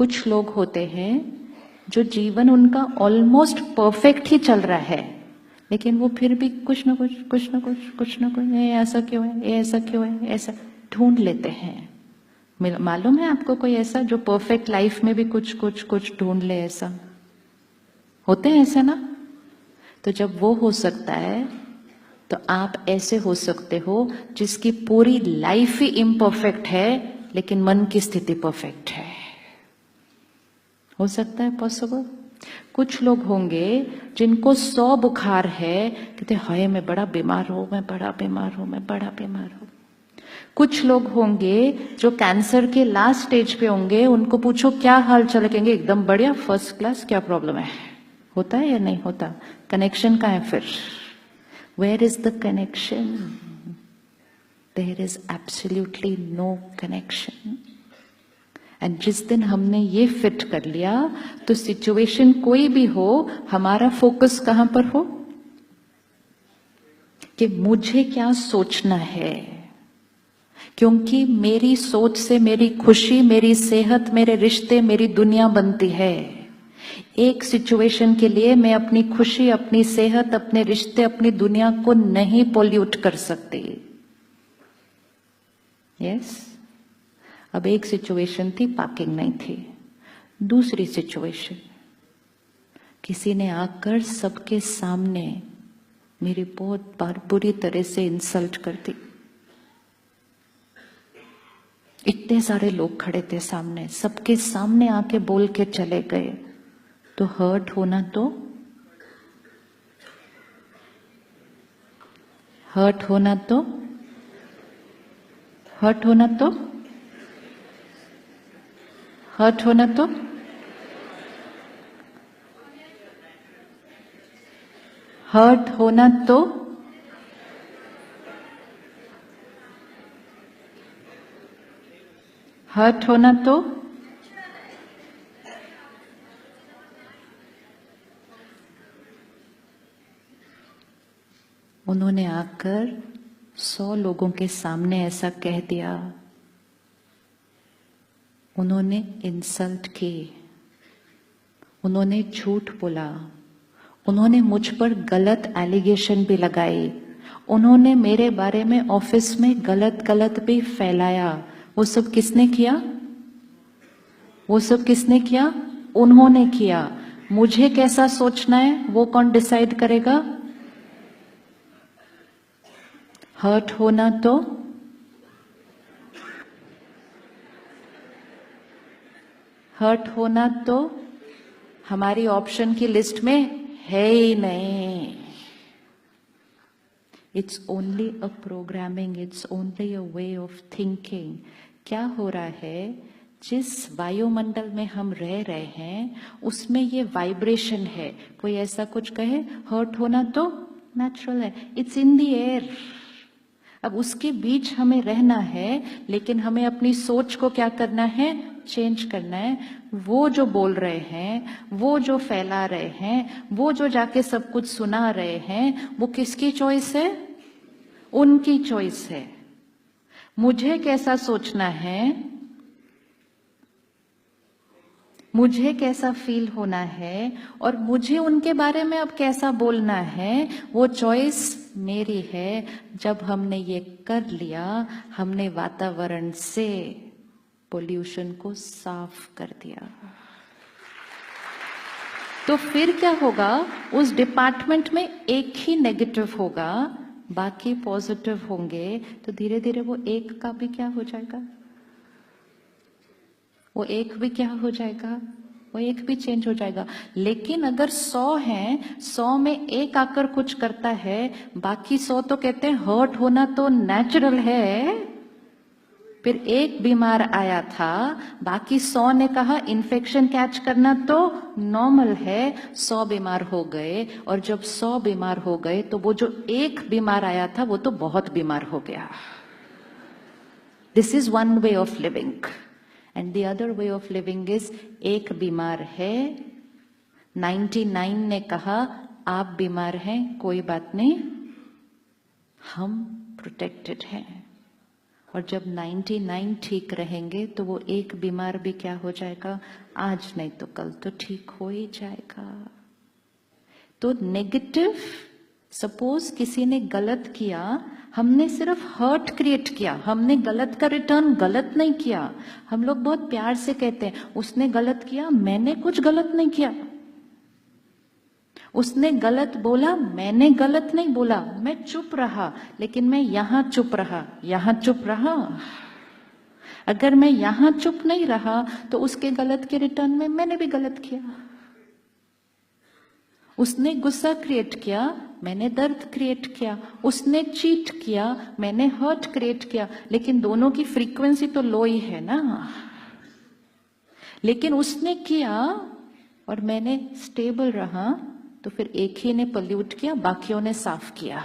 कुछ लोग होते हैं जो जीवन उनका ऑलमोस्ट परफेक्ट ही चल रहा है, लेकिन वो फिर भी कुछ ना कुछ ये ऐसा क्यों है, ये ऐसा क्यों है, ऐसा ढूंढ लेते हैं। मालूम है आपको कोई ऐसा जो परफेक्ट लाइफ में भी कुछ ढूंढ ले? ऐसा होते हैं ऐसे ना। तो जब वो हो सकता है तो आप ऐसे हो सकते हो जिसकी पूरी लाइफ ही इम्परफेक्ट है लेकिन मन की स्थिति परफेक्ट है। हो सकता है पॉसिबल? कुछ लोग होंगे जिनको 100 बुखार है, कहते हाय मैं बड़ा बीमार हूं, मैं बड़ा बीमार हूं। कुछ लोग होंगे जो कैंसर के लास्ट स्टेज पे होंगे, उनको पूछो क्या हाल चाल, कहेंगे एकदम बढ़िया, फर्स्ट क्लास, क्या प्रॉब्लम है? होता है या नहीं होता? कनेक्शन कहाँ है फिर? Where is the connection? There is absolutely no connection. And जिस दिन हमने ये फिट कर लिया तो सिचुएशन कोई भी हो, हमारा फोकस कहां पर हो कि मुझे क्या सोचना है, क्योंकि मेरी सोच से मेरी खुशी, मेरी सेहत, मेरे रिश्ते, मेरी दुनिया बनती है। एक सिचुएशन के लिए मैं अपनी खुशी, अपनी सेहत, अपने रिश्ते, अपनी दुनिया को नहीं पोल्यूट कर सकती। यस। अब एक सिचुएशन थी, पार्किंग नहीं थी। दूसरी सिचुएशन, किसी ने आकर सबके सामने मेरी बहुत बार बुरी तरह से इंसल्ट कर दी। इतने सारे लोग खड़े थे सामने, सबके सामने आके बोल के चले गए। तो हर्ट होना तो हर्ट होना तो हर्ट होना तो हर्ट होना तो हर्ट होना तो हर्ट होना तो उन्होंने आकर 100 लोगों के सामने ऐसा कह दिया। उन्होंने इंसल्ट की, उन्होंने झूठ बोला, उन्होंने मुझ पर गलत एलिगेशन भी लगाई, उन्होंने मेरे बारे में ऑफिस में गलत भी फैलाया। वो सब किसने किया? वो सब किसने किया? उन्होंने किया। मुझे कैसा सोचना है वो कौन डिसाइड करेगा? हर्ट होना तो हर्ट होना तो हमारी ऑप्शन की लिस्ट में है ही नहीं। It's only a programming, it's only a way of thinking. क्या हो रहा है, जिस वायुमंडल में हम रह रहे हैं उसमें ये वाइब्रेशन है। कोई ऐसा कुछ कहे हर्ट होना तो नेचुरल है, इट्स इन द एयर। अब उसके बीच हमें रहना है, लेकिन हमें अपनी सोच को क्या करना है? चेंज करना है। वो जो बोल रहे हैं, वो जो फैला रहे हैं, वो जो जाके सब कुछ सुना रहे हैं, वो किसकी चॉइस है? उनकी चॉइस है। मुझे कैसा सोचना है, मुझे कैसा फील होना है, और मुझे उनके बारे में अब कैसा बोलना है, वो चॉइस मेरी है। जब हमने ये कर लिया, हमने वातावरण से पोल्यूशन को साफ कर दिया। तो फिर क्या होगा? उस डिपार्टमेंट में एक ही नेगेटिव होगा, बाकी पॉजिटिव होंगे। तो धीरे धीरे वो एक का भी क्या हो जाएगा? वो एक भी क्या हो जाएगा? वो एक भी चेंज हो जाएगा। लेकिन अगर 100 हैं, 100 में एक आकर कुछ करता है, बाकी 100 तो कहते हैं हर्ट होना तो नेचुरल है। फिर एक बीमार आया था, बाकी 100 ने कहा इन्फेक्शन कैच करना तो नॉर्मल है। 100 बीमार हो गए, और जब 100 बीमार हो गए तो वो जो एक बीमार आया था वो तो बहुत बीमार हो गया। This is one way of living. And the other way of living is, एक बीमार है, 99 ने कहा आप बीमार हैं, कोई बात नहीं, हम प्रोटेक्टेड हैं। और जब 99 ठीक रहेंगे तो वो एक बीमार भी क्या हो जाएगा, आज नहीं तो कल तो ठीक हो ही जाएगा। तो नेगेटिव, सपोज किसी ने गलत किया, हमने सिर्फ हर्ट क्रिएट किया, हमने गलत का रिटर्न गलत नहीं किया। हम लोग बहुत प्यार से कहते हैं उसने गलत किया, मैंने कुछ गलत नहीं किया। उसने गलत बोला, मैंने गलत नहीं बोला, मैं चुप रहा, लेकिन मैं यहां चुप रहा, यहां चुप रहा। अगर मैं यहां चुप नहीं रहा तो उसके गलत के रिटर्न में मैंने भी गलत किया। उसने गुस्सा क्रिएट किया, मैंने दर्द क्रिएट किया। उसने चीट किया, मैंने हर्ट क्रिएट किया। लेकिन दोनों की फ्रीक्वेंसी तो लो ही है ना। लेकिन उसने किया और मैंने स्टेबल रहा, तो फिर एक ही ने पोल्यूट किया, बाकियों ने साफ किया।